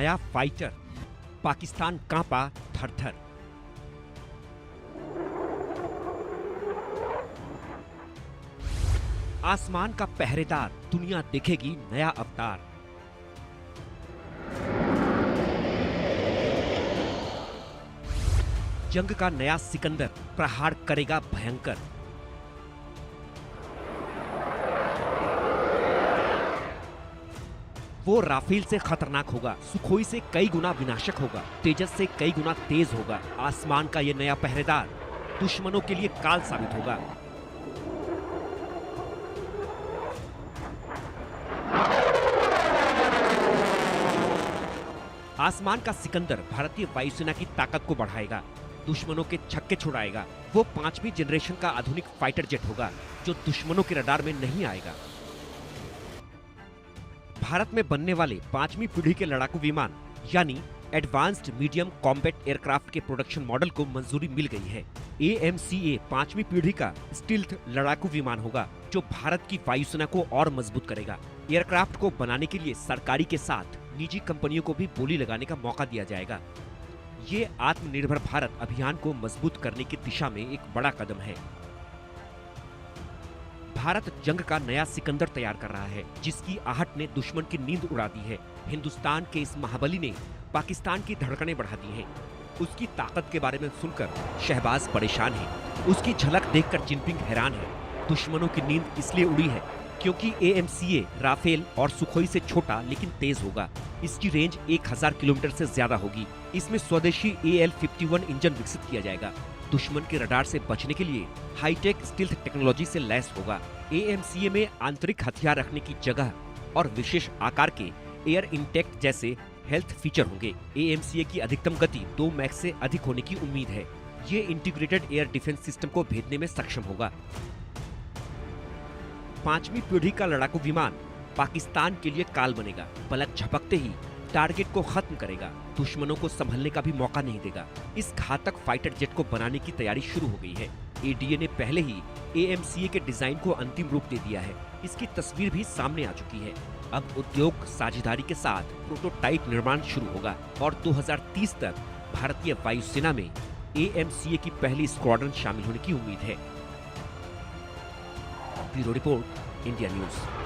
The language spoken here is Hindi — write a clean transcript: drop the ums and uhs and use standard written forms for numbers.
नया फाइटर, पाकिस्तान कांपा थर-थर। आसमान का पहरेदार, दुनिया देखेगी नया अवतार। जंग का नया सिकंदर, प्रहार करेगा भयंकर। वो राफेल से खतरनाक होगा, सुखोई से कई गुना विनाशक होगा, तेजस से कई गुना तेज होगा। आसमान का ये नया पहरेदार दुश्मनों के लिए काल साबित होगा। आसमान का सिकंदर भारतीय वायुसेना की ताकत को बढ़ाएगा, दुश्मनों के छक्के छुड़ाएगा। वो 5वीं जनरेशन का आधुनिक फाइटर जेट होगा जो दुश्मनों के रडार में नहीं आएगा। भारत में बनने वाले 5वीं पीढ़ी के लड़ाकू विमान यानी एडवांस्ड मीडियम कॉम्बैट एयरक्राफ्ट के प्रोडक्शन मॉडल को मंजूरी मिल गई है। AMCA 5वीं पीढ़ी का स्टील्थ लड़ाकू विमान होगा जो भारत की वायुसेना को और मजबूत करेगा। एयरक्राफ्ट को बनाने के लिए सरकारी के साथ निजी कंपनियों को भी बोली लगाने का मौका दिया जाएगा। ये आत्मनिर्भर भारत अभियान को मजबूत करने की दिशा में एक बड़ा कदम है। भारत जंग का नया सिकंदर तैयार कर रहा है, जिसकी आहट ने दुश्मन की नींद उड़ा दी है। हिंदुस्तान के इस महाबली ने पाकिस्तान की धड़कनें बढ़ा दी हैं। उसकी ताकत के बारे में सुनकर शहबाज परेशान है, उसकी झलक देखकर जिनपिंग हैरान है। दुश्मनों की नींद इसलिए उड़ी है क्योंकि AMCA राफेल और सुखोई से छोटा लेकिन तेज होगा। इसकी रेंज 1000 किलोमीटर से ज्यादा होगी। इसमें स्वदेशी AL-51 इंजन विकसित किया जाएगा। दुश्मन के रडार से बचने के लिए हाईटेक स्टील्थ टेक्नोलॉजी से लैस होगा। AMCA में आंतरिक हथियार रखने की जगह और विशेष आकार के एयर इंटेक्ट जैसे हेल्थ फीचर होंगे। AMCA की अधिकतम गति 2 मैक से अधिक होने की उम्मीद है। ये इंटीग्रेटेड एयर डिफेंस सिस्टम को भेदने में सक्षम होगा। 5वीं पीढ़ी का लड़ाकू विमान पाकिस्तान के लिए काल बनेगा। पलक झपकते ही टारगेट को खत्म करेगा, दुश्मनों को संभलने का भी मौका नहीं देगा। इस घातक फाइटर जेट को बनाने की तैयारी शुरू हो गई है। ADA ने पहले ही AMCA के डिजाइन को अंतिम रूप दे दिया है। इसकी तस्वीर भी सामने आ चुकी है। अब उद्योग साझेदारी के साथ प्रोटोटाइप निर्माण शुरू होगा और 2030 तक भारतीय वायुसेना में AMCA की पहली स्क्वाड्रन शामिल होने की उम्मीद है। Bureau report, India news.